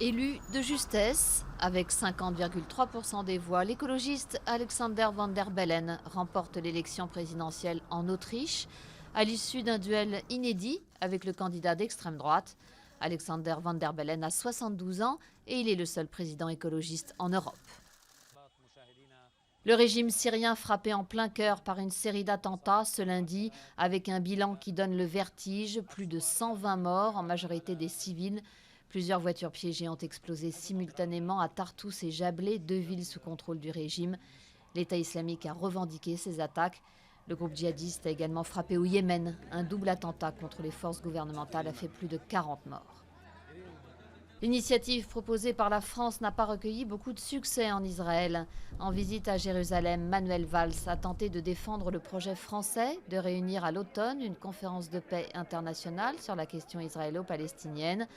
Élu de justesse, avec 50,3% des voix, l'écologiste Alexander Van der Bellen remporte l'élection présidentielle en Autriche à l'issue d'un duel inédit avec le candidat d'extrême droite. Alexander Van der Bellen a 72 ans et il est le seul président écologiste en Europe. Le régime syrien frappé en plein cœur par une série d'attentats ce lundi, avec un bilan qui donne le vertige, plus de 120 morts, en majorité des civils. Plusieurs voitures piégées ont explosé simultanément à Tartous et Jablé, deux villes sous contrôle du régime. L'État islamique a revendiqué ces attaques. Le groupe djihadiste a également frappé au Yémen. Un double attentat contre les forces gouvernementales a fait plus de 40 morts. L'initiative proposée par la France n'a pas recueilli beaucoup de succès en Israël. En visite à Jérusalem, Manuel Valls a tenté de défendre le projet français de réunir à l'automne une conférence de paix internationale sur la question israélo-palestinienne.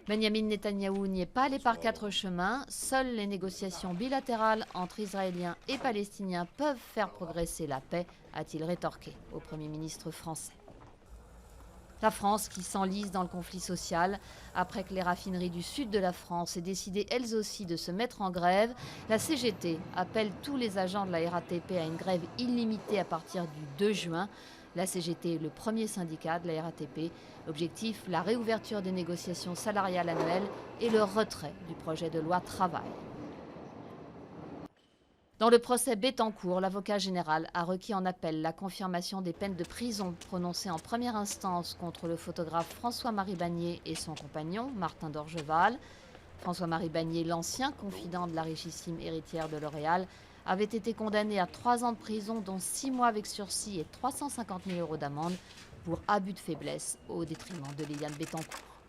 Benjamin Netanyahou n'y est pas allé par quatre chemins. Seules les négociations bilatérales entre Israéliens et Palestiniens peuvent faire progresser la paix, a-t-il rétorqué au Premier ministre français. La France qui s'enlise dans le conflit social. Après que les raffineries du sud de la France aient décidé elles aussi de se mettre en grève, la CGT appelle tous les agents de la RATP à une grève illimitée à partir du 2 juin. La CGT est le premier syndicat de la RATP. Objectif, la réouverture des négociations salariales annuelles et le retrait du projet de loi travail. Dans le procès Bettencourt, l'avocat général a requis en appel la confirmation des peines de prison prononcées en première instance contre le photographe François-Marie Bagné et son compagnon, Martin d'Orgeval. François-Marie Bagné, l'ancien confident de la richissime héritière de L'Oréal, avait été condamné à 3 ans de prison, dont 6 mois avec sursis et 350 000 € d'amende pour abus de faiblesse au détriment de Liliane Bettencourt.